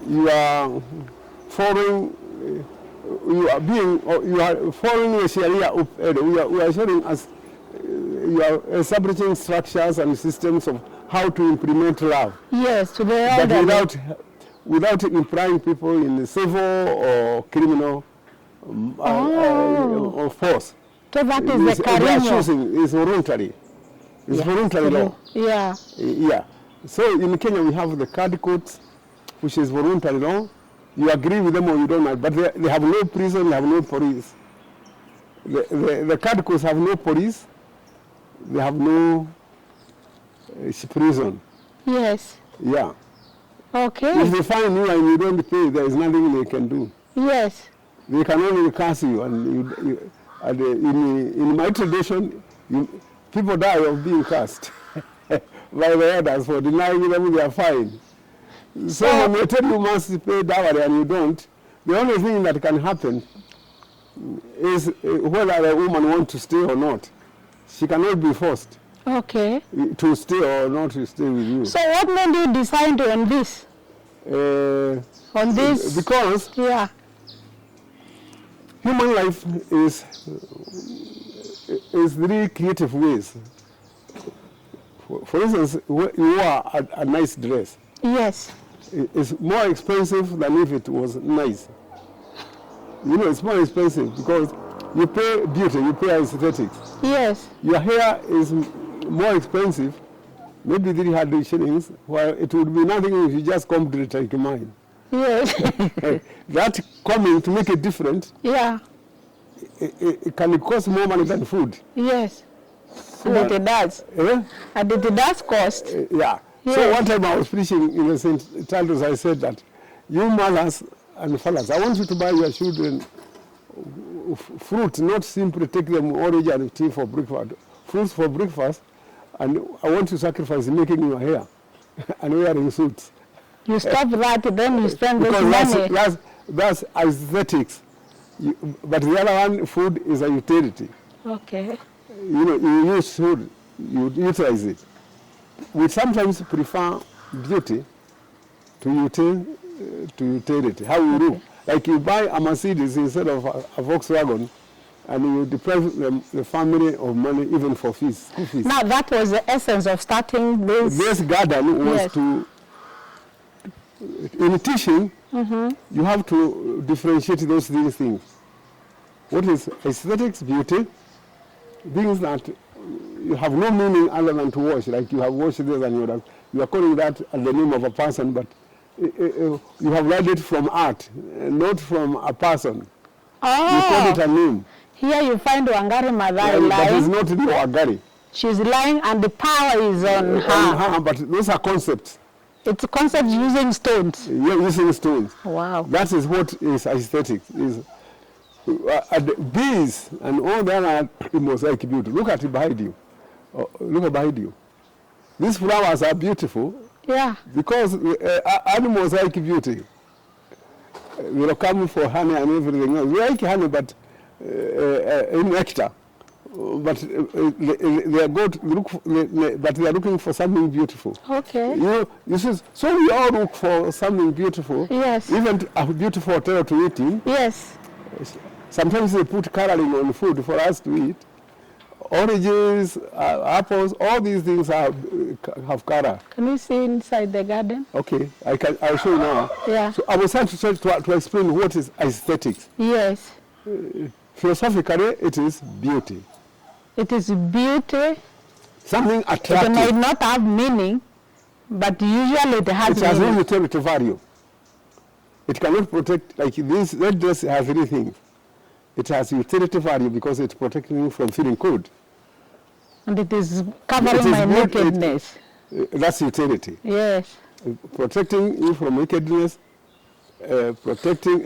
you are following, you are following the Sharia of we are showing us you are establishing structures and systems of how to implement love. Yes, to the elderly. But without implying people in civil or criminal or force. So that is the Karinyo. It's voluntary. It's voluntary law. Yeah. Yeah. So in Kenya we have the card codes, which is voluntary law. You agree with them or you don't, but they have no prison, they have no police. The card codes have no police, they have no prison. Yes. Yeah. Okay. If they find you and you don't pay, there is nothing they can do. Yes. They can only curse you. And in my tradition, people die of being cursed by the elders for denying them their fine. So when they tell you must pay dowry and you don't, the only thing that can happen is whether the woman wants to stay or not. She cannot be forced. Okay. To stay or not to stay with you. So what made you decide on this? On this? Because human life is very creative ways. For instance, you wear a nice dress. Yes. It's more expensive than if it was nice. You know, it's more expensive because you pay beauty, you pay aesthetics. Yes. Your hair is more expensive, maybe 300 shillings, while it would be nothing if you just combed it like mine. Yes. That combing to make it different, it can cost more money than food. Yes. So and it does. And it does cost. Yeah. Yes. So one time I was preaching in the St. Titles, I said that you mothers and fathers, I want you to buy your children fruit, not simply take them orange and tea for breakfast. Fruits for breakfast, and I want to sacrifice making your hair and wearing suits. You stop that, then you spend this money. That's aesthetics. But the other one, food, is a utility. Okay. You know, you use food, you utilize it. We sometimes prefer beauty to utility. How you look. Like you buy a Mercedes instead of a Volkswagen, and you deprive the family of money even for fees. Now that was the essence of starting this. This garden was to, in teaching, you have to differentiate those things. What is aesthetics, beauty, things that you have no meaning other than to wash, like you have washed this and you are calling that the name of a person, but you have learned it from art, not from a person. Oh. You call it a name. Here you find Wangari Maathai lying. But it's not really Wangari. She's lying and the power is on her. But those are concepts. It's concepts using stones. Yeah, using stones. Wow. That is what is aesthetic. Bees and all that are mosaic beauty. Look at it behind you. Look behind you. These flowers are beautiful. Yeah. Because animals like beauty. They are coming for honey and everything else. We like honey, but in nectar. But they are but they are looking for something beautiful. Okay. You see, so we all look for something beautiful. Yes. Even a beautiful hotel to eat in. Yes. Sometimes they put coloring on food for us to eat. Oranges, apples, all these things have color. Can you see inside the garden? Okay, I'll show you now. Yeah. So I was trying to explain what is aesthetics. Yes. Philosophically, it is beauty. It is beauty. Something attractive. It might not have meaning, but usually it has meaning. It has no utility value. It cannot protect, like this, that dress has 3 things. It has utility value because it's protecting you from feeling cold. And it is covering my nakedness. That's utility. Yes. Protecting you from nakedness, protecting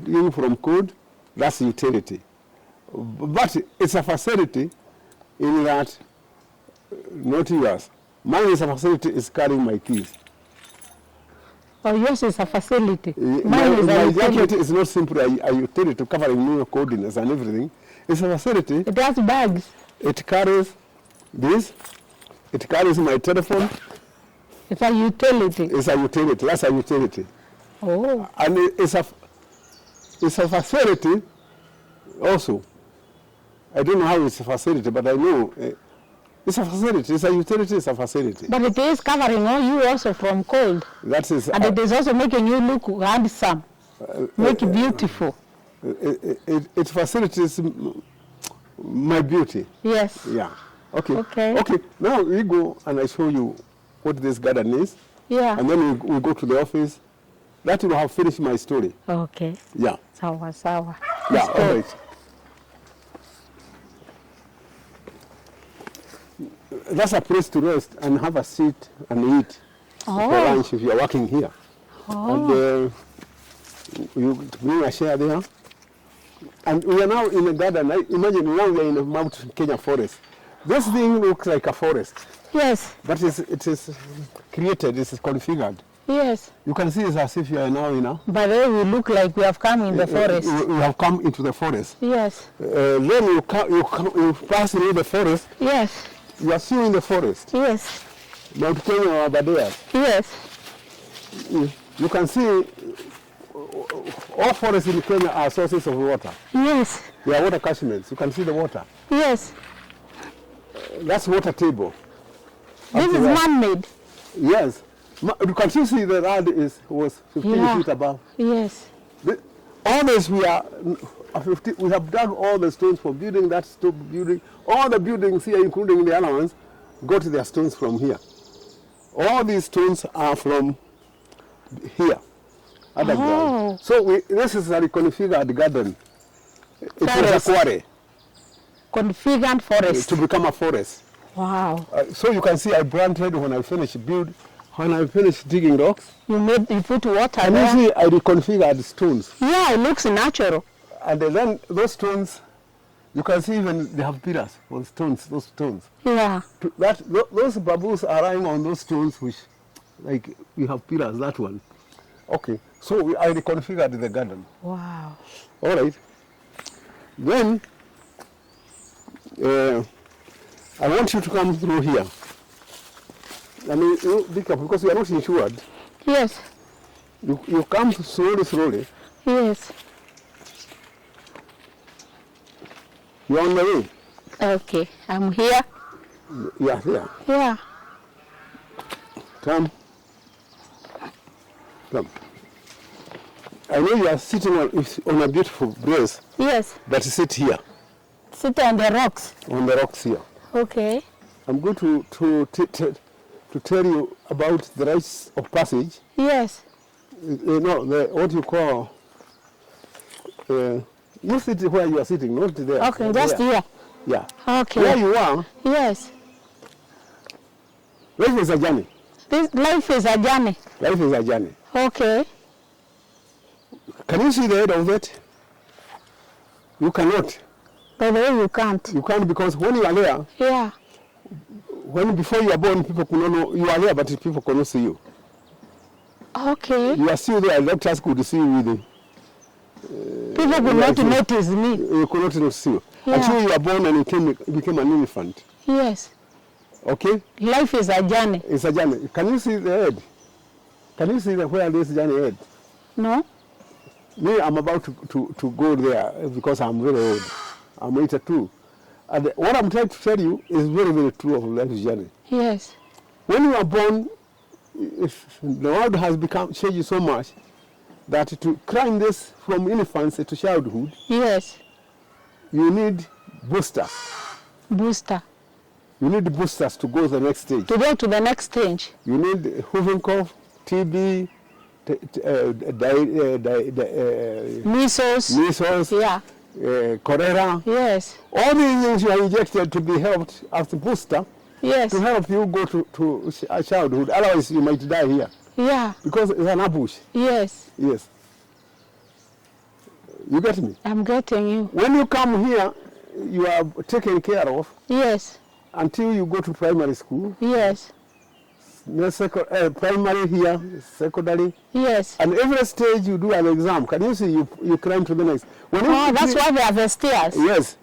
you from cold, that's utility. But it's a facility in that, not yours. Mine is a facility is carrying my keys. Oh, yours is a facility. My jacket is not simply a utility covering your coordinates and everything. It's a facility. It has bags. It carries this. It carries my telephone. It's a utility. It's a utility. That's a utility. Oh. And it's a facility also. I don't know how it's a facility, but I know it's a facility. It's a utility, it's a facility. But it is covering you also from cold. That is, and it is also making you look handsome, make it beautiful. It facilitates my beauty. Yes. Yeah. Okay. Okay. Okay. Now we go and I show you what this garden is. Yeah. And then we go to the office. That will have finished my story. Okay. Yeah. Sawa, sawa. Yeah, all right. That's a place to rest and have a seat and eat for lunch if you are working here. And you bring a chair there. And we are now in a garden. Imagine now we are in a Mount Kenya forest. This thing looks like a forest. Yes. But it is created, it is configured. Yes. You can see it's as if you are now in a... But then we look like we have come in the forest. We have come into the forest. Yes. Then you pass through the forest. Yes. You are still in the forest. Yes. Mount Kenya over there. Yes. You can see all forests in Kenya are sources of water. Yes. They are water catchments. You can see the water. Yes. That's water table. This is man-made. Yes. You can still see the land was 15 feet above. Yes. All this we have dug all the stones for building that building. All the buildings here, including the other ones, got their stones from here. All these stones are from here, underground. So this is a reconfigured garden. It was a quarry. Configured forest. To become a forest. Wow. So you can see I planted when I finished digging rocks. You put water and there. You see I reconfigured stones. Yeah, it looks natural. And then those stones, you can see even they have pillars on stones, those stones. Yeah. Those bamboos are lying on those stones which, like, we have pillars, that one. Okay, so I reconfigured the garden. Wow. All right. Then, I want you to come through here. I mean, you be careful because you are not insured. Yes. You come slowly. Yes. You're on the way. Okay, I'm here. You are here. Yeah. Come. I know you are sitting on a beautiful place. Yes. But sit here. Sit on the rocks. On the rocks here. Okay. I'm going to tell you about the rites of passage. Yes. What you call... you sit where you are sitting, not there. Okay, just here. Yeah. Okay. Where you are... Yes. Life is a journey. Life is a journey. Life is a journey. Okay. Can you see the head of it? You cannot. By the way, you can't. You can't because when you are there... Yeah. Before you are born, people could not know you are there, but people could not see you. Okay. You are still there, doctors could see you with the... people could not notice me. You could not see you. Yeah. Until you are born and you became an infant. Yes. Okay? Life is a journey. It's a journey. Can you see the head? Can you see where this journey head? No. Me, I'm about to go there because I'm very old. I'm 82. And what I'm trying to tell you is very, very true of life's journey. Yes. When you are born, the world has changed so much that to climb this from infancy to childhood, yes, you need boosters. Booster. You need boosters to go to the next stage. To go to the next stage. You need whooping cough, TB, measles, yeah, cholera. Yes. All these things you are injected to be helped as a booster. Yes. To help you go to childhood. Otherwise, you might die here. Yeah. Because it's an ambush. Yes. Yes. You get me? I'm getting you. When you come here, you are taken care of. Yes. Until you go to primary school. Yes. Primary here, secondary. Yes. And every stage you do an exam. Can you see you climb to the next? That's why they have the stairs. Yes.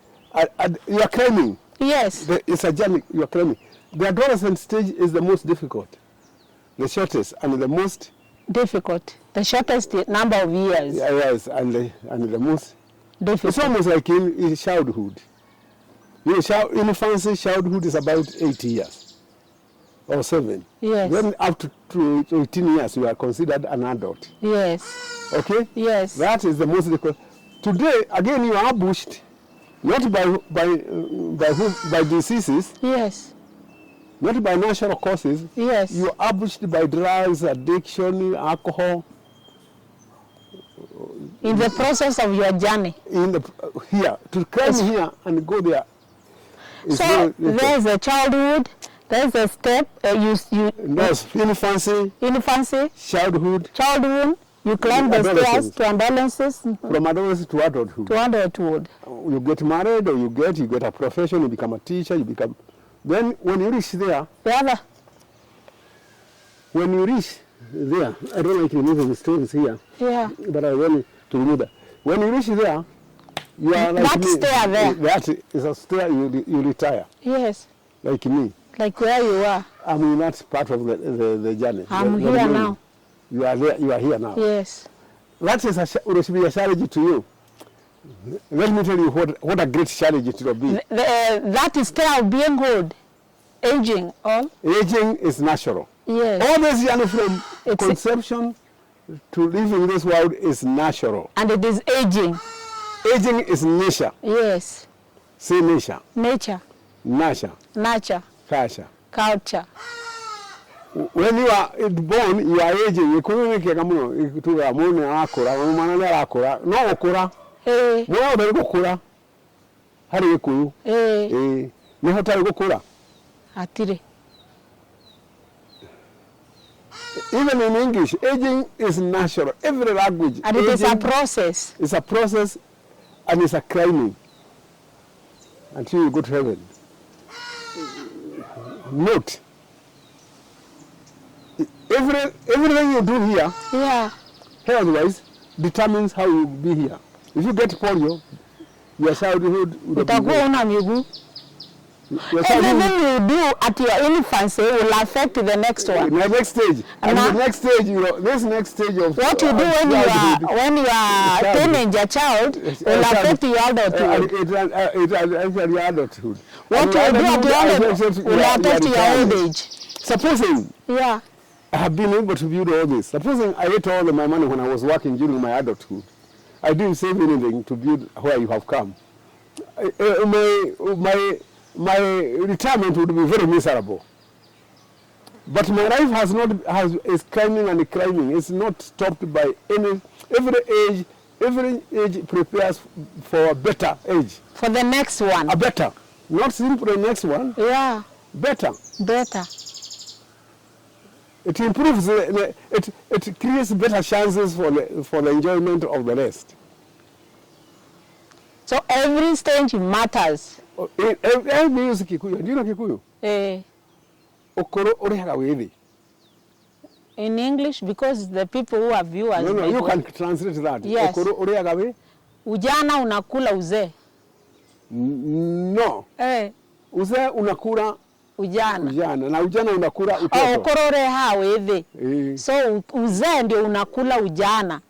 You are climbing. Yes. It's a journey. You are climbing. The adolescent stage is the most difficult, the shortest, and the most difficult. The shortest number of years. Yes, and the most Difficult. It's almost like in childhood. You know, infancy, childhood is about 8 years or 7. Yes. Then up to 18 years, you are considered an adult. Yes. Okay? Yes. That is the most difficult. Today, again, you are ambushed, not by diseases, Yes. not by natural causes. Yes. You are ambushed by drugs, addiction, alcohol. In the process of your journey. Here, to climb here and go there. So there's a childhood, there's a step, There's infancy, childhood, you climb the stairs to adolescence. From adolescence to adulthood. To adulthood. You get married, or you get a profession, you become a teacher, you become. Then when you reach there, when you reach there, I don't like removing the stories here. Yeah. But I want to remove that. When you reach there, you are like that me. Stair there. That is a stair you retire. Yes. Like me. Like where you are. I'm in that part of the journey. I'm here now. You are there. You are here now. Yes. That is should be a challenge to you. Let me tell you what a great challenge it will be. That is still being old, aging. All. Aging is natural. Yes. All this journey from conception to living this world is natural. And it is aging. Aging is nature. Yes. Say nature. Nature. Nature. Nature. Culture. Culture. When you are born, you are aging. You couldn't get a moon. You could a moon and akura. No okura. Hey. No, there go kura. How do you cool? Hey. No hotel go kura. Atire. Even in English, aging is natural. Every language. And it is a process. It's a process, and it's a climbing until you go to heaven. Note, everything you do here, health-wise, determines how you will be here. If you get polio, your childhood will be everything you do at your infancy will affect the next one. The next stage. And the next stage, this next stage of what you do when you are a teenager child will affect your adulthood. Your adulthood. What you do at your adulthood will affect your old age. Supposing I have been able to build all this. Supposing I ate all of my money when I was working during my adulthood. I didn't save anything to build where you have come. My retirement would be very miserable. But my life is climbing and climbing. It's not stopped by any. Every age prepares for a better age. For the next one. A better. Not simply the next one. Yeah. Better. Better. It improves, it creates better chances for the enjoyment of the rest. So every stage matters. Every use Kikuyu. Do you know Kikuyu? Okoro orehaga withi. In English, because the people who are viewers. No, you can translate that. Yes. Okoro orehaga withi. Ujana unakula uzee. No. Uzee unakula ujana. Na ujana unakula utoto. Okoro oreha withi. So uzee ndio unakula ujana.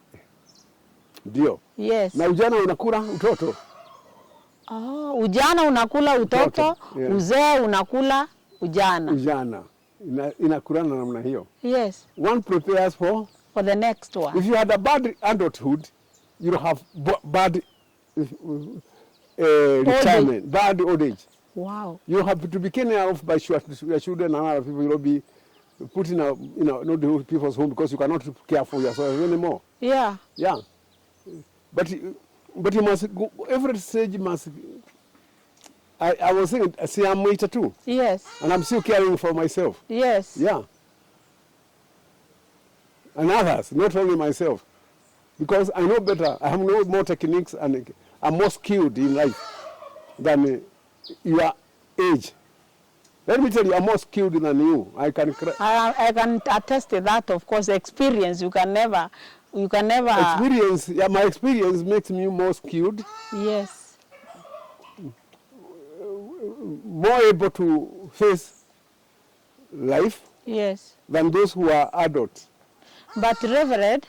Ndio. Yes. Na ujana unakula utoto. Ujana unakula utoto, uzee unakula ujana. Ujana. Inakulana namna hiyo. Yes. One prepares for the next one. If you had a bad adulthood, you'll have bad retirement, bad old age. Wow. You have to be taken off by your children and other people. You'll be put in not the people's home because you cannot care for yourself anymore. Yeah. Yeah. But you must go, every stage must. I was saying, see, I'm later too. Yes. And I'm still caring for myself. Yes. Yeah. And others, not only myself. Because I know better, I have more techniques and I'm more skilled in life than your age. Let me tell you, I'm more skilled than you. I can attest to that, of course. Experience, you can never. Experience, my experience makes me more skilled. Yes. More able to face life. Yes. Than those who are adults. But Reverend,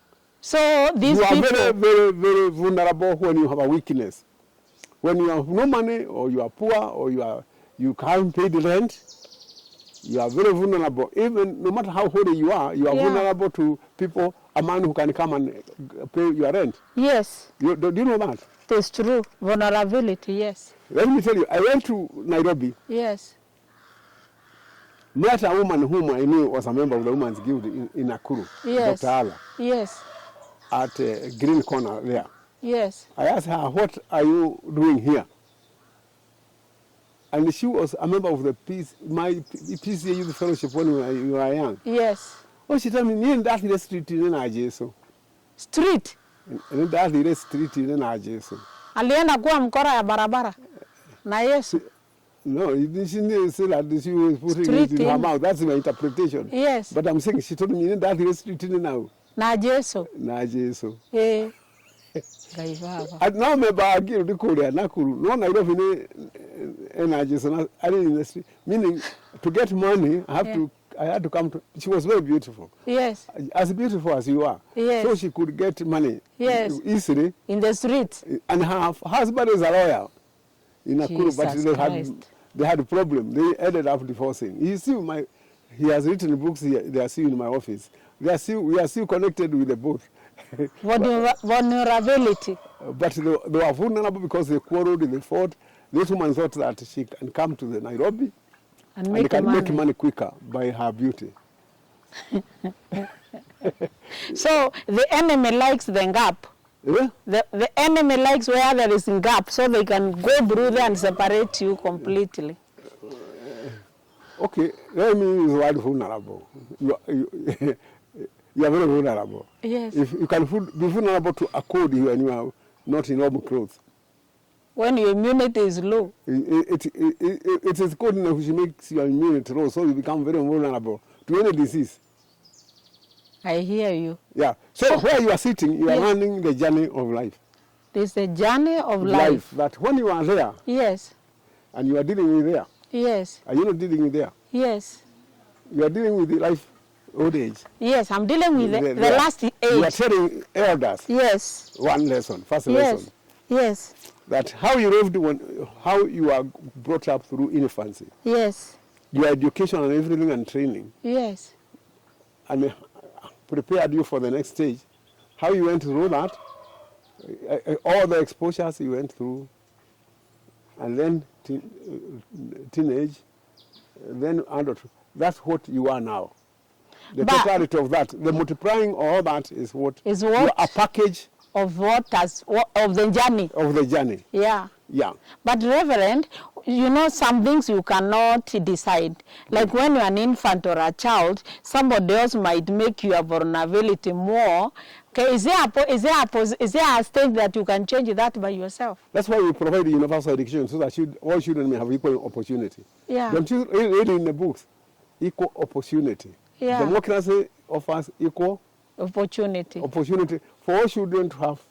So these you are people... very, very, very vulnerable when you have a weakness. When you have no money, or you are poor, or you can't pay the rent, you are very vulnerable. Even no matter how holy you are vulnerable to people, a man who can come and pay your rent. Yes. Do you know that? It's true. Vulnerability, yes. Let me tell you, I went to Nairobi. Yes. Met a woman whom I knew was a member of the Women's Guild in Nakuru. Yes. Dr. Ala. Yes. At Green Corner there. Yes. I asked her, what are you doing here? And she was a member of the my PCA Youth Fellowship when you were young. Yes. Oh, she told me, in that street in Najeso. Street? In that street in Najeso. Alienda kuwa mkora ya barabara na Yesu. No, she didn't say that she was putting Street it in her mouth. That's my interpretation. Yes. But I'm saying she told me in that street in now. Najeso. Najeso. Eh. And now me ba give the Korea Nakuru. No, I don't Najeso. I didn't in the street. Meaning, to get money, I had to come to. She was very beautiful. Yes. As beautiful as you are. Yes. So she could get money. Yes. Easily. In the street. And her husband is a lawyer in Nakuru, but they had a problem. They ended up divorcing. He has written books. They are still in my office. We are still connected with the both. Vulnerability. But they were vulnerable because they quarreled, they fought. This woman thought that she can come to the Nairobi and make money quicker by her beauty. So the enemy likes the gap. Yeah? The enemy likes where there is a gap, so they can go through there and separate you completely. Okay, let me use the word vulnerable. You are very vulnerable. Yes. If you can be vulnerable to a cold when you are not in normal clothes. When your immunity is low. It is cold enough which makes your immunity low, so you become very vulnerable to any disease. I hear you. Yeah. So where you are sitting, you are learning the journey of life. This is the journey of life. That when you are there, yes, and you are dealing with there, yes, are you not dealing with there? Yes. You are dealing with the life, old age. Yes, I'm dealing with the last age. You are telling elders. Yes. One lesson, first lesson. Yes. That how you lived how you are brought up through infancy. Yes. Your education and everything and training. Yes. And prepared you for the next stage. How you went through that, all the exposures you went through, and then teenage, then adulthood. That's what you are now. The totality of that, the multiplying all that is what is what a package of of the journey. Of the journey. Yeah. Yeah. But Reverend, you know some things you cannot decide. Like when you're an infant or a child, somebody else might make your vulnerability more. Okay, is there a stage that you can change that by yourself? That's why we provide universal education so that all children may have equal opportunity. Yeah. Don't you read in the books? Equal opportunity. Yeah. Democracy offers equal opportunity. Opportunity for all children to have.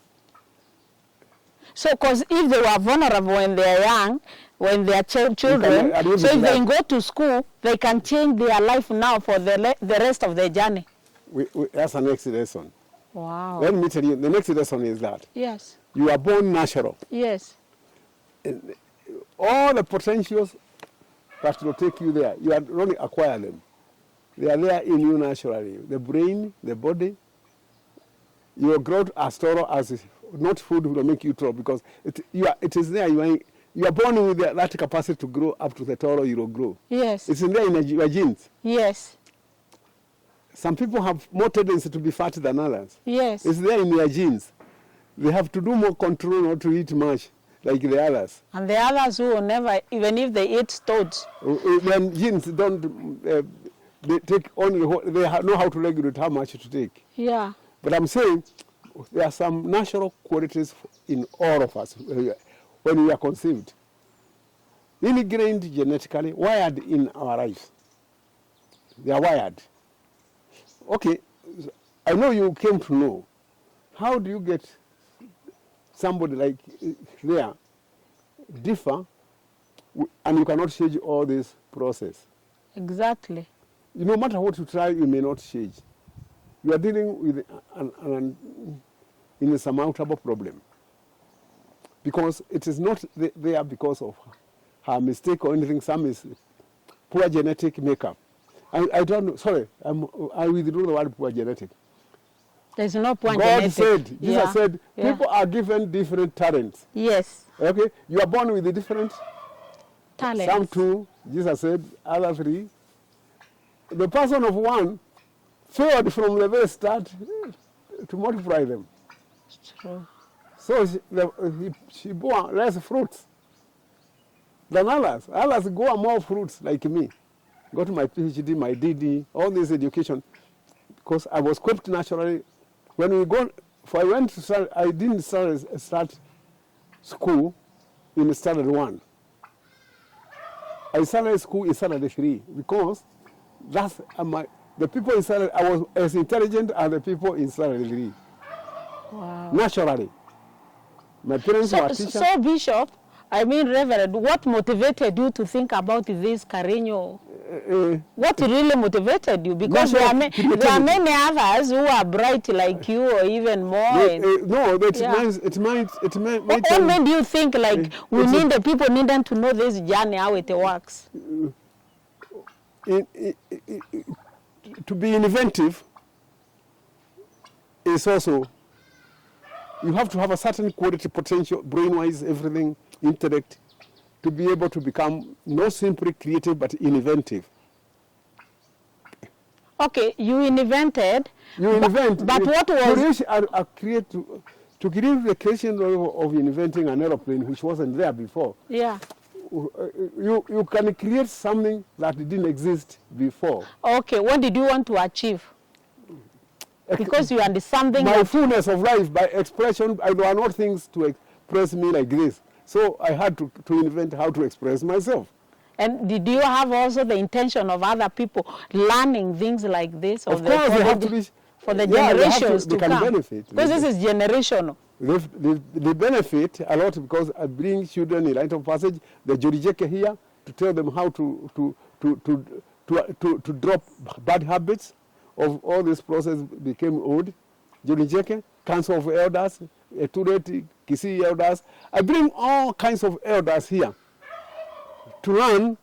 So, because if they were vulnerable when they are young, when they are children, so if they go to school, they can change their life now for the rest of their journey. That's the next lesson. Wow. Let me tell you, the next lesson is that. Yes. You are born natural. Yes. And all the potentials that will take you there, you have only acquired them. They are there in you naturally. The brain, the body, your growth as thorough as not food will make you tall because it is there. You are born with that capacity to grow up to the taller you will grow. Yes. It's in there in your genes. Yes. Some people have more tendency to be fat than others. Yes. It's there in their genes. They have to do more control not to eat much like the others. And the others who will never, even if they eat toads. Then genes don't, they take only, they know how to regulate how much to take. Yeah. But I'm saying there are some natural qualities in all of us when we are conceived. Ingrained genetically, wired in our lives. They are wired. Okay, I know you came to know. How do you get somebody like there differ and you cannot change all this process? Exactly. No matter what you try, you may not change. you are dealing with an insurmountable problem. Because it is not there because of her mistake or anything. Some is poor genetic makeup. I don't know, sorry, I withdraw the word poor genetic. There's no poor God genetic. said, Jesus said, people are given different talents. Yes. Okay, you are born with the different Talents. Some 2, Jesus said, other 3. The person of 1 failed from the very start to multiply them. It's true. So she bore less fruits than others. Others go more fruits like me. Got my PhD, my DD, all this education, because I was equipped naturally. When we go, I went to start, I didn't start school in standard 1. I started school in standard 3 because that's the people in standard, I was as intelligent as the people in standard 3. Wow. Naturally. My parents were teachers. So, Bishop, I mean, Reverend, what motivated you to think about this Karinyo? What really motivated you? Because there are many others who are bright like you or even more. No, it might. What made you think like the people needed to know this journey, how it works? To be inventive is also, you have to have a certain quality, potential, brain-wise, everything, intellect, to be able to become not simply creative but inventive. Okay, you invented. But what was to create the creation of inventing an aeroplane which wasn't there before? Yeah. You can create something that didn't exist before. Okay, what did you want to achieve? Because you had something. My fullness of life by expression. There are not things to express me like this. So I had to invent how to express myself. And did you have also the intention of other people learning things like this? Of course, they have to be, for the generations to come. Benefit. Because this is generational. They benefit a lot because I bring children in rite of passage, the Jorijeke here, to tell them how to drop bad habits of all this process became old. Jorijeke, Council of Elders, Etureti, Kisii Elders. I bring all kinds of elders here to learn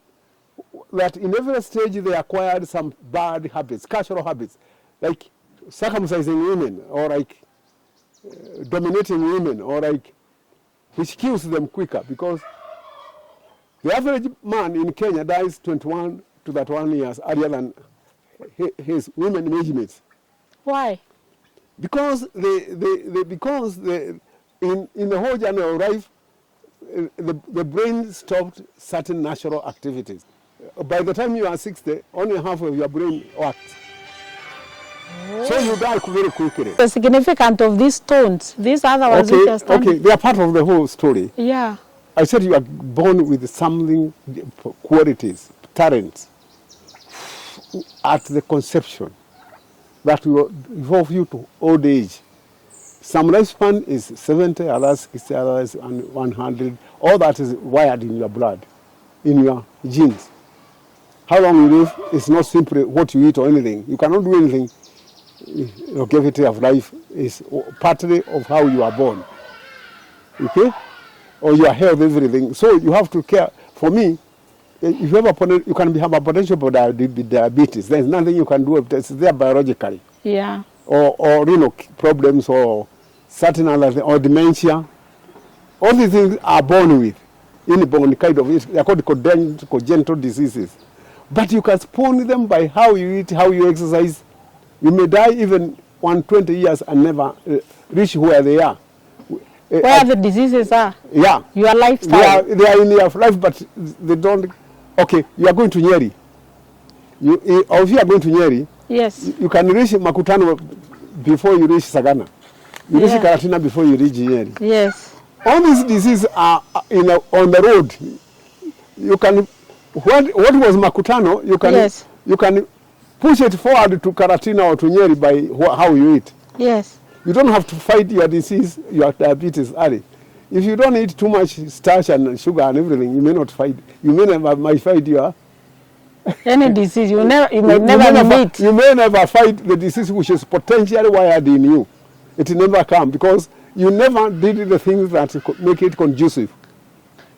that in every stage they acquired some bad habits, cultural habits, like circumcising women or like dominating women or like which kills them quicker because the average man in Kenya dies 21 to 31 years earlier than his women age mates. Why? Because in the whole journey of life, the brain stopped certain natural activities. By the time you are 60, only half of your brain works. So you die very quickly. The significance of these stones, these other ones which are standing. Okay, they are part of the whole story. Yeah. I said you are born with something, qualities, talents, at the conception that will evolve you to old age. Some lifespan is 70, others 60, others 100. All that is wired in your blood, in your genes. How long you live is not simply what you eat or anything. You cannot do anything. Longevity of life is partly of how you are born. Okay? Or your health, everything. So you have to care. For me, if you can have a potential for diabetes. There's nothing you can do. It's there biologically. Yeah. Or renal problems or certain other things, or dementia. All these things are born with. Inborn kind of, they're called congenital diseases. But you can spawn them by how you eat, how you exercise. You may die even 120 years and never reach where they are. Where the diseases are? Yeah. Your lifestyle? They are in your life, but they don't. Okay, you are going to Nyeri. Or if you are going to Nyeri, yes, you can reach Makutano before you reach Sagana. You reach Karatina before you reach Nyeri. Yes. All these diseases are on the road. You can, what was Makutano, you can push it forward to Karatina or to Nyeri by how you eat. Yes. You don't have to fight your disease, your diabetes early. If you don't eat too much starch and sugar and everything, you may not fight. You might fight your Any disease, you may never meet. You may never fight the disease which is potentially wired in you. It never come because you never did the things that make it conducive.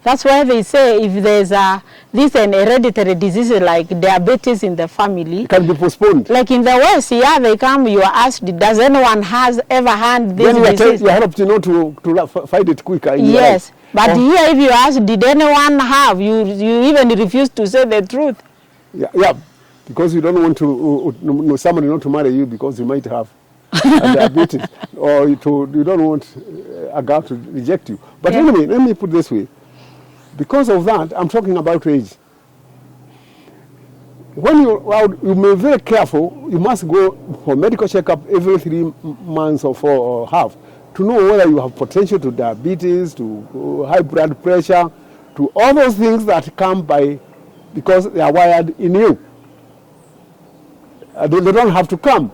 That's why they say if there's an hereditary disease like diabetes in the family, it can be postponed. Like in the West, yeah, they come, you are asked, does anyone ever had this disease? You help to fight it quicker. Yes, but here if you ask, did anyone have, you even refuse to say the truth. Yeah, because you don't want to somebody not to marry you because you might have diabetes, or you don't want a girl to reject you. But anyway, let me put it this way. Because of that, I'm talking about age. When you may be very careful, you must go for medical checkup every 3 months or 4 or half to know whether you have potential to diabetes, to high blood pressure, to all those things that come by because they are wired in you. They don't have to come.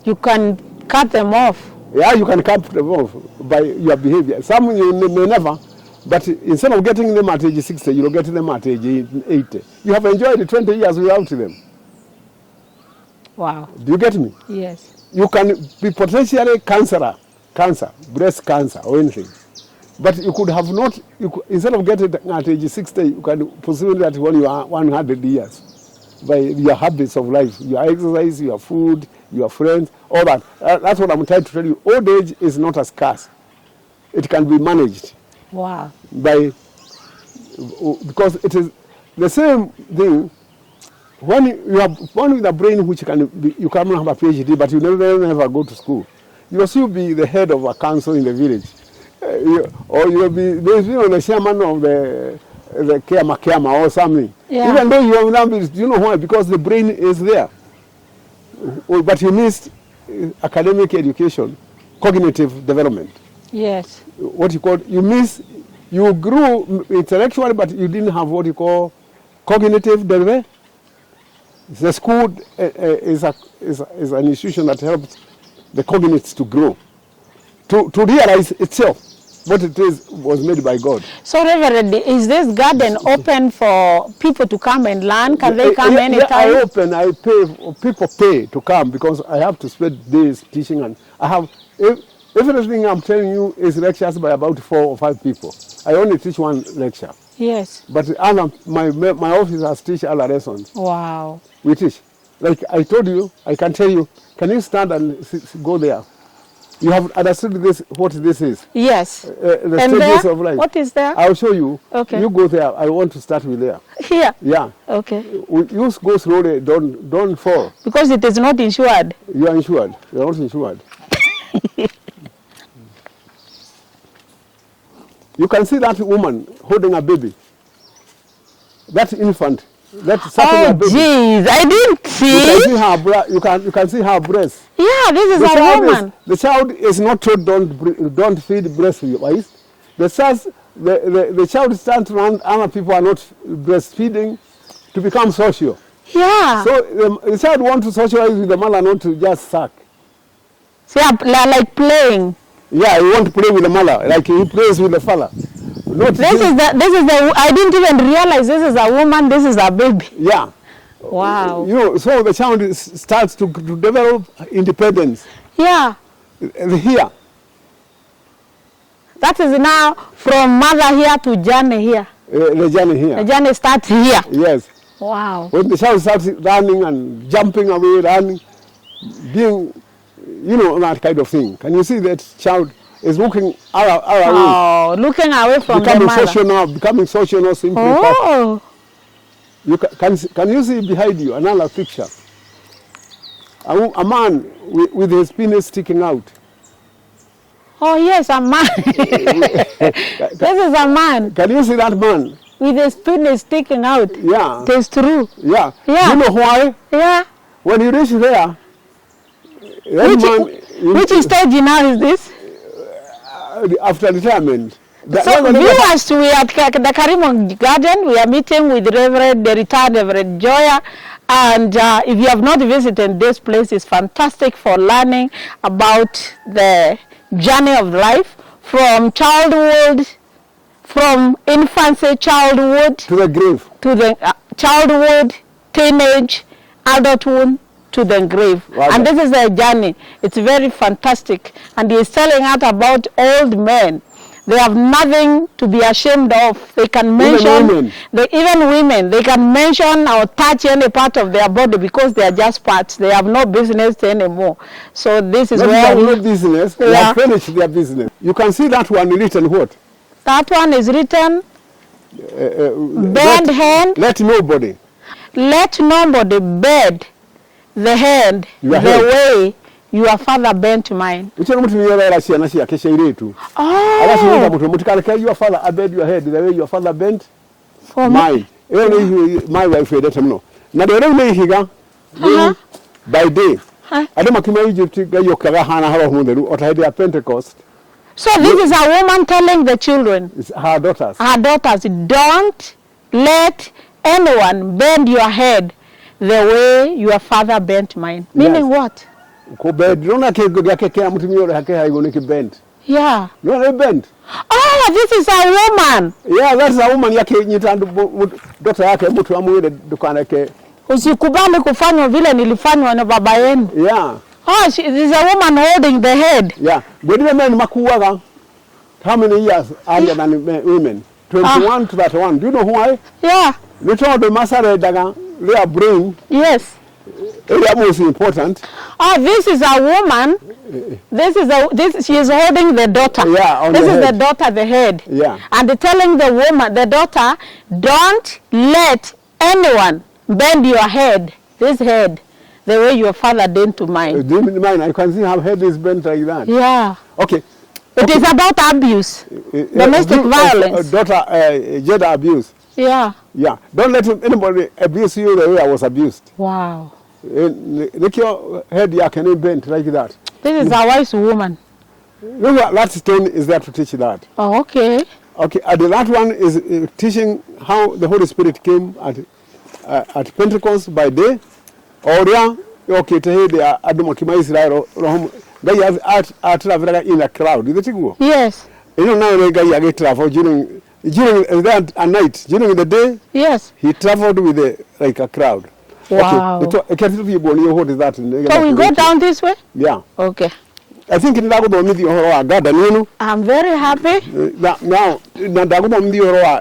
You can cut them off. Yeah, you can cut them off by your behavior. Some you may never. But instead of getting them at age 60, you'll get them at age 80. You have enjoyed 20 years without them. Wow. Do you get me? Yes. You can be potentially cancer, breast cancer or anything. But you could have not, instead of getting at age 60, you can possibly at when you are 100 years. By your habits of life, your exercise, your food, your friends, all that. That's what I'm trying to tell you. Old age is not as scarce. It can be managed. Wow. Because it is the same thing when you have one with a brain which you cannot have a PhD, but you never go to school. You will still be the head of a council in the village, or you will be the chairman of the Kiama or something. Yeah. Even though you have numbers, do you know why? Because the brain is there, but you missed academic education, cognitive development. Yes. What you call, you grew intellectually, but you didn't have what you call cognitive development. The school is an institution that helps the cognites to grow, to realize itself what it is was made by God. So, Reverend, is this garden open for people to come and learn? Can they come anytime? I open. I pay. People pay to come because I have to spend days teaching, and I have. Everything I'm telling you is lectures by about 4 or 5 people. I only teach one lecture. Yes. But my officers teach other lessons. Wow. We teach. Like I told you, I can tell you, can you stand and go there? You have understood this, what this is? Yes. The stages of life. What is there? I'll show you. Okay. You go there. I want to start with there. Here? Yeah. Okay. You go slowly. Don't fall. Because it is not insured. You are insured. You are not insured. You can see that woman holding a baby. That infant. That's a baby. Jeez, I didn't see. You can see her breast. Yeah, this is a woman. The child is not told don't feed breast wise. The child stands around other people are not breastfeeding to become social. Yeah. So the child wants to socialize with the mother, not to just suck. So like playing. Yeah, he wants to play with the mother, like he plays with the father. This is the. I didn't even realize this is a woman. This is a baby. Yeah. Wow. You know, so the child starts to develop independence. Yeah. Here. That is now from mother here to journey here. The journey here. The journey starts here. Yes. Wow. When the child starts running and jumping away, running, being, you know, that kind of thing. Can you see that child is looking away? Oh, looking away from the mother. Becoming social now, simply. Oh. You can you see behind you another picture? A man with his penis sticking out. Oh yes, a man. This is a man. Can you see that man? With his penis sticking out. Yeah. It is true. Yeah. Yeah. You know why? Yeah. When you reach there, which stage now is this? After retirement. So viewers, we are at the Karinyo Garden. We are meeting with the retired Reverend Njoya. And if you have not visited this place, it's fantastic for learning about the journey of life from childhood, from infancy, childhood to the grave, childhood, teenage, adulthood, to the grave. Right. And this is a journey. It's very fantastic. And he is telling us about old men. They have nothing to be ashamed of. They can mention, even women, they can mention or touch any part of their body because they are just parts. They have no business anymore. So this is where no business. They have finished their business. You can see that one written what? That one is written, bend hand. Let nobody. Let nobody bend the hand the way your father bent mine. Oh. Your father bent your head the way your father bent mine. My wife said no. Now the by day. I don't know Egypt Pentecost. So this is a woman telling the children, it's her daughters. Her daughters, don't let anyone bend your head the way your father bent mine. Meaning what? Yeah. No, they bent. Oh, this is a woman. Yeah, that's a woman. Usikubali kufanywa vile nilifanywa na baba yenu. Yeah. Oh, this is a woman holding the head. Yeah. How many years earlier than women? 21 to 31. Do you know why? Yeah. Little the master their brain. Yes. Area most important. Oh, this is a woman. She is holding the daughter. Yeah, this is the daughter, the head. Yeah. And telling the woman, the daughter, don't let anyone bend your head, this head, the way your father did to mine. Mine, I can see how head is bent like that. Yeah. Okay. It is about abuse, domestic violence. Daughter, gender abuse. Yeah. Yeah. Don't let anybody abuse you the way I was abused. Wow. Look your head, you can bend like that. This is a wise woman. Look, that stone is there to teach that. Oh, okay. Okay, and that one is teaching how the Holy Spirit came at Pentecost by day. Or okay, to hear the Adamokima Israel, they have art in a crowd. Yes. You know, now the guy get travel during that at night, during the day. Yes. He traveled with a crowd. Wow. Okay. So we go down this way? Yeah. Okay. I think in Lago I'm very happy. Now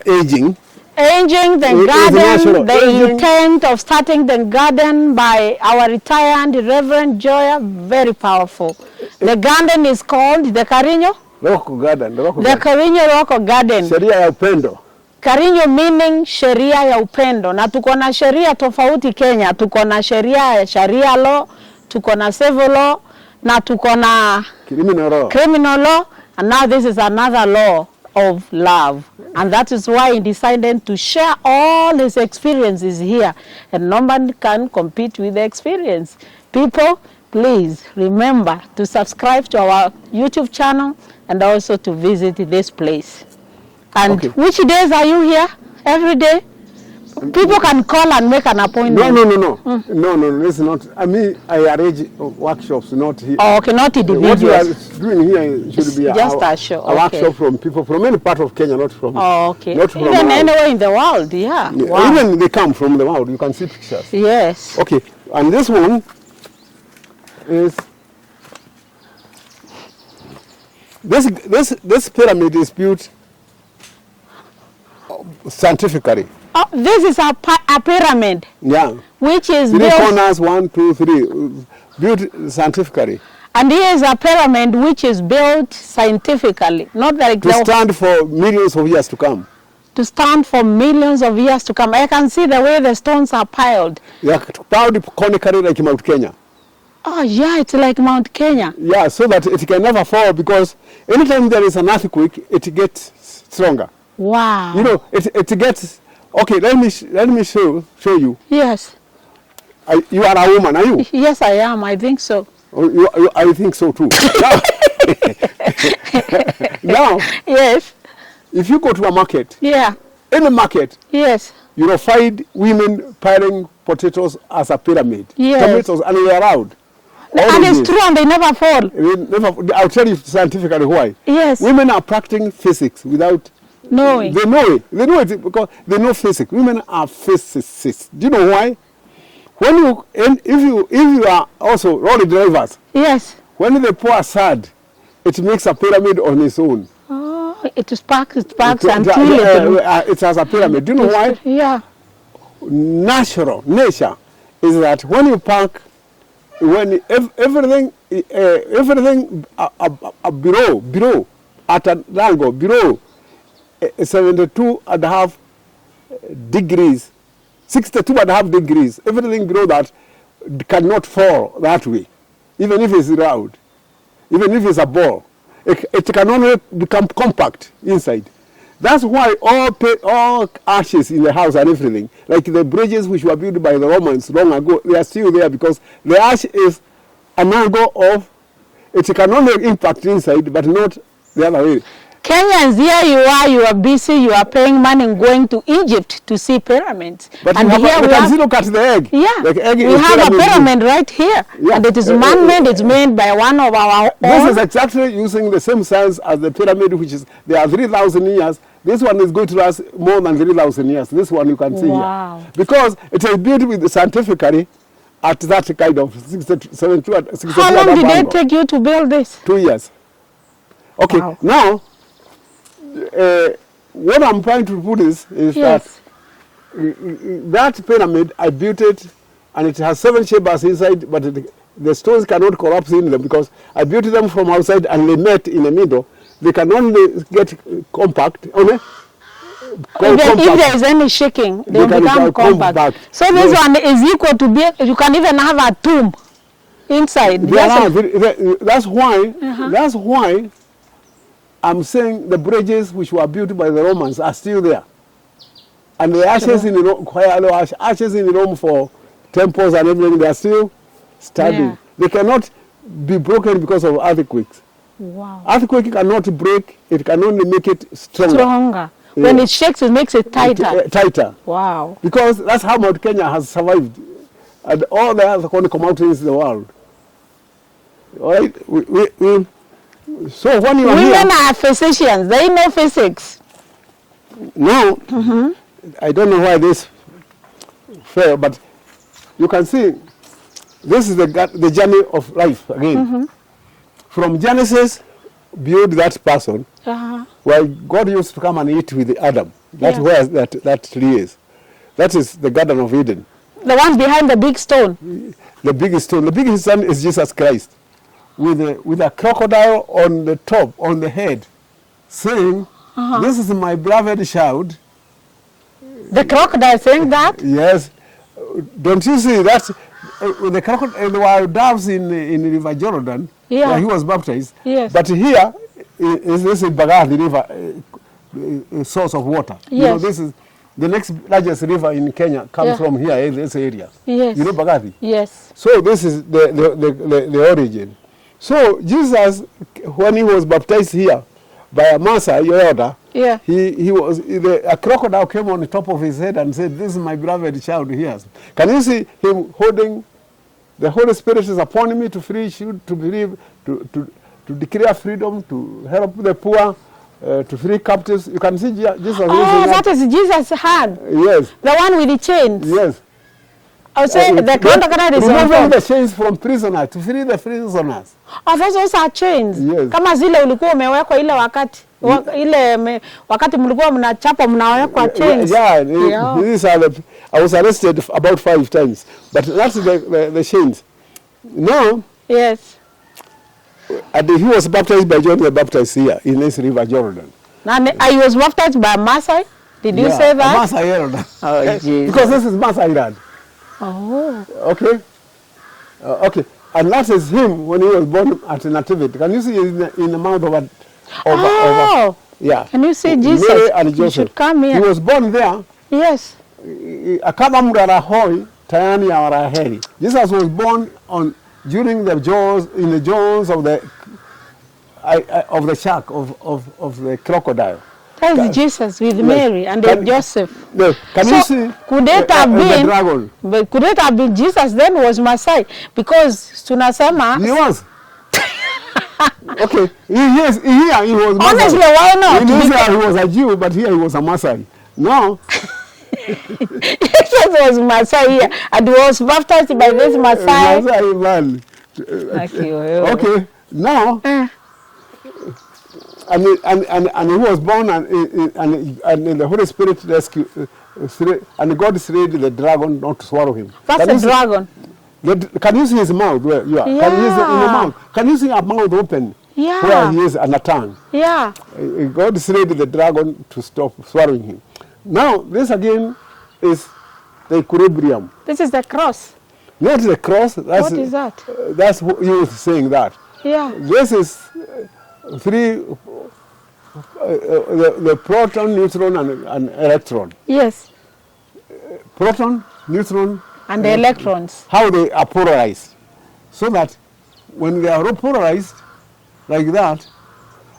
aging. Aging the garden, the intent of starting the garden by our retired Reverend Njoya, very powerful. The garden is called the Karinyo? Rock Garden. The Karinyo Rock Garden. Sheria ya upendo. Karinyo meaning sheria ya upendo. Na tuko na sheria tofauti Kenya. Tuko na sheria ya sharia law, tuko na civil law, na tuko na criminal law, and now this is another law of love. And that is why he decided to share all his experiences here. And no one can compete with the experience. People, please remember to subscribe to our YouTube channel and also to visit this place. And which days are you here? Every day? People can call and make an appointment. No, it's not. I mean, I arrange workshops, not here. Oh, okay, not individuals. What you are doing here should be just a show. A workshop from people from any part of Kenya, not from. Oh, okay. Not from even anywhere in the world, yeah. Wow. Even they come from the world. You can see pictures. Yes. Okay, and this one is this pyramid is built scientifically. Oh, this is a pyramid. Yeah. Which is three built, corners, 1, 2, 3, built scientifically. And here is a pyramid which is built scientifically, not like to stand for millions of years to come. To stand for millions of years to come. I can see the way the stones are piled. They are piled conically like Mount Kenya. Oh yeah, it's like Mount Kenya. Yeah, so that it can never fall, because anytime there is an earthquake, it gets stronger. Wow. You know, it gets. Okay, let me show you. Yes. You are a woman, are you? Yes, I am. I think so. Oh, I think so too. Now, yes. If you go to a market, yeah, any market, yes, you will find women piling potatoes as a pyramid. Yes. Tomatoes, and they are loud. And it's true, and they never fall. I'll tell you scientifically why. Yes. Women are practicing physics without Knowing. They know it. They know it because they know physics. Women are physicists. Do you know why? If you are also lorry drivers. Yes. When they pour sand, it makes a pyramid on its own. Oh, it sparks until it has a pyramid. Do you know why? Yeah. Nature is that when you park, when everything below at an angle below 72.5 degrees, 62.5 degrees, everything below that cannot fall that way, even if it's round, even if it's a ball. It can only become compact inside. That's why all arches in the house and everything, like the bridges which were built by the Romans long ago, they are still there because the arch is an angle of, it can only impact inside, but not the other way. Kenyans, here you are busy, you are paying money going to Egypt to see pyramids. But and we can look at the egg. Yeah, like egg we have a pyramid right here. Yeah. And it is man-made, it's made by one of our own. This is exactly using the same science as the pyramid, which is, there are 3,000 years. This one is going to last more than 3,000 years. This one you can see here. Because it is built with scientifically at that kind of 62. How long did it take you to build this? 2 years. Okay, wow. Now, what I'm trying to put is yes. that pyramid, I built it, and it has 7 chambers inside, but the stones cannot collapse in them because I built them from outside and they met in the middle. They can only get compact. If there is any shaking, they become compact. So this one is equal to you can even have a tomb inside. That's why I'm saying the bridges which were built by the Romans are still there. And the ashes in Rome for temples and everything, they are still standing. Yeah. They cannot be broken because of earthquakes. Wow. Earthquake cannot break, it can only make it stronger. Yeah. When it shakes, it makes it tighter. Tighter. Wow. Because that's how Mount Kenya has survived. And all the other mountains in the world. All right? So when you are women are physicians, they know physics. Now, I don't know why this fail, but you can see this is the journey of life again. From Genesis, build that person, where God used to come and eat with Adam. That's where that tree is. That is the Garden of Eden. The one behind the big stone. The big stone. The big stone is Jesus Christ, with a crocodile on the top, on the head, saying, "This is my beloved child." The crocodile saying that? Yes. Don't you see that? The crocodile, there were doves in River Jordan, where he was baptized. Yes. But here is this Bagathi River, source of water. Yes. You know, this is the next largest river in Kenya comes from here in this area. Yes. You know Bagathi? Yes. So this is the origin. So Jesus, when he was baptized here by a Maasai elder, a crocodile came on the top of his head and said, "This is my beloved child here." Can you see him holding? The Holy Spirit is upon me to free you, to believe, to declare freedom, to help the poor, to free captives. You can see Jesus. Oh, that is Jesus' hand. Yes. The one with the chains. Yes. I would say the crocodile is removing the chains from prisoners, to free the prisoners. Oh, those also are chains. Yes. Kama zile ulikuwa umewekwa ile wakati wakati mlikuwa mnachapa mnawekwa chains. These are I was arrested about 5 times, but that's the chains. Now, yes. And he was baptized by John the Baptist here in this River Jordan. I was baptized by Maasai. Did you say that? Maasai elder. Oh, Jesus. Because this is Maasai land. Oh. Okay. Okay. And that is him when he was born at Nativity. Can you see in the mount over? Yeah. Can you see Jesus? Mary and Joseph. You should come here. He was born there. Yes. Jesus was born during the jaws of the shark of the crocodile. That is Jesus with Mary and Joseph. Can you see? Could it have been the dragon? But could it have been Jesus then was Maasai? Because tunasema he was. Okay, here he was Maasai. Honestly, why not? In Israel, he was a Jew, but here he was a Maasai. Now, Jesus was Maasai here, and was baptized by this Maasai. Maasai man. Okay, now, and he was born, and the Holy Spirit rescued, and God slayed the dragon not to swallow him. That's a dragon. Can you see his mouth where you are? Yeah. Can you see in the mouth? Can you see a mouth open? Yeah. Where he is and a tongue. Yeah. God slayed the dragon to stop swallowing him. Now, this again is the equilibrium. This is the cross. Not the cross. That's, what is that? That's what you were saying that. Yeah. This is three, the proton, neutron, and electron. Yes. Proton, neutron, and the electrons. How they are polarized. So that when they are polarized like that,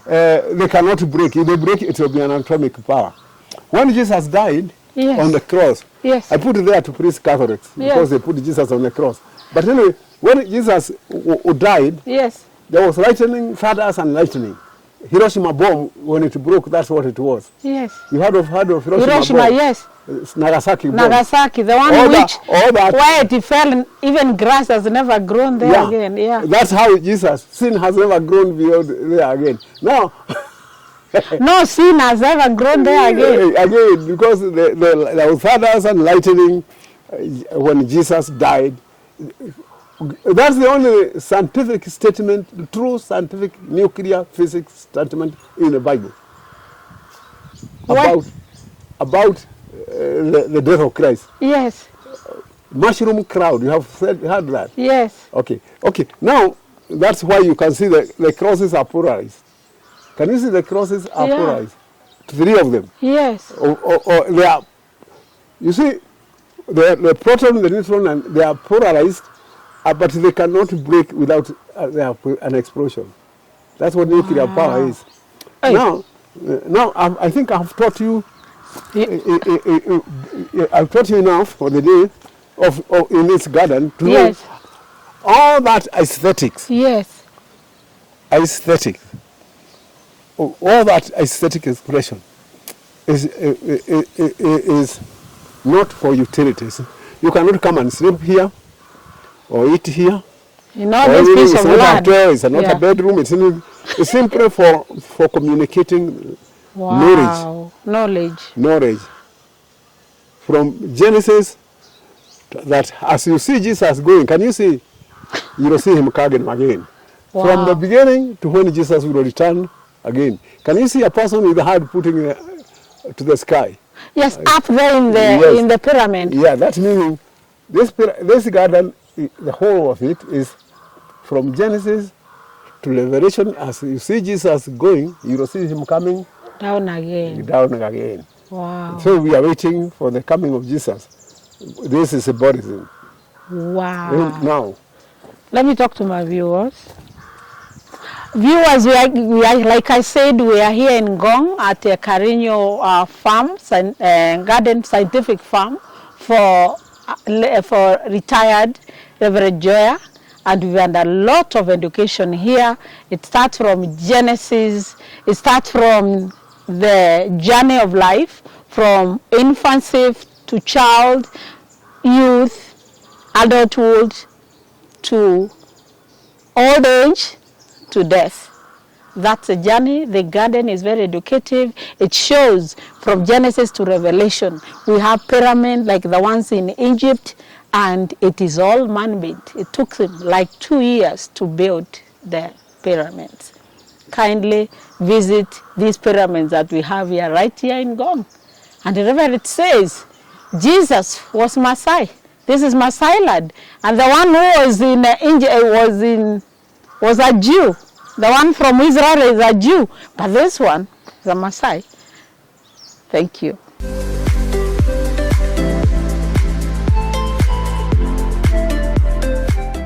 they cannot break. If they break, it will be an atomic power. When Jesus died on the cross, I put it there to please Catholics because they put Jesus on the cross. But anyway, when Jesus died, there was lightning, thunders, and lightning. Hiroshima bomb, when it broke, that's what it was. Yes. You heard of Hiroshima bomb? Yes. Nagasaki bomb. Nagasaki, the one where it fell, and even grass has never grown there again. Yeah. That's how Jesus, sin has never grown beyond there again. Now, no sin has ever grown there again. Again, because there was thunders and lightning when Jesus died. That's the only scientific statement, true scientific nuclear physics statement in the Bible about the death of Christ. Yes. Mushroom cloud, you have heard that? Yes. Okay. Now, that's why you can see the crosses are polarized. Can you see the crosses are polarized? Three of them. Yes. Or they are, you see, the proton, the neutron, and they are polarized, but they cannot break without an explosion. That's what nuclear power is. Hey. Now, I think I've taught you. I've taught you enough for the day in this garden to know all that aesthetics. Yes. Aesthetic. All that aesthetic expression is not for utilities. You cannot come and sleep here or eat here. You know, this piece of land. It's not a bedroom. It's simply for communicating knowledge. From Genesis, that as you see Jesus going, can you see? You will see him coming again. Wow. From the beginning to when Jesus will return again. Can you see a person with a hand putting to the sky? Yes, up there in the pyramid. Yeah, that's meaning this garden, the whole of it is from Genesis to Revelation. As you see Jesus going, you will see him coming down again. Wow. So we are waiting for the coming of Jesus. This is symbolism. Wow. Now, let me talk to my viewers. Viewers, we are, like I said, we are here in Ngong at a Karinyo farm, garden scientific farm for retired Reverend Njoya, and we've had a lot of education here. It starts from Genesis, it starts from the journey of life, from infancy to child, youth, adulthood, to old age, to death. That's a journey. The garden is very educative. It shows from Genesis to Revelation. We have pyramids like the ones in Egypt, and it is all man-made. It took them like 2 years to build the pyramids. Kindly visit these pyramids that we have here, right here in Ngong. And remember, it says Jesus was Maasai. This is Maasai land, and the one who was in was a Jew. The one from Israel is a Jew, but this one is a Maasai. Thank you.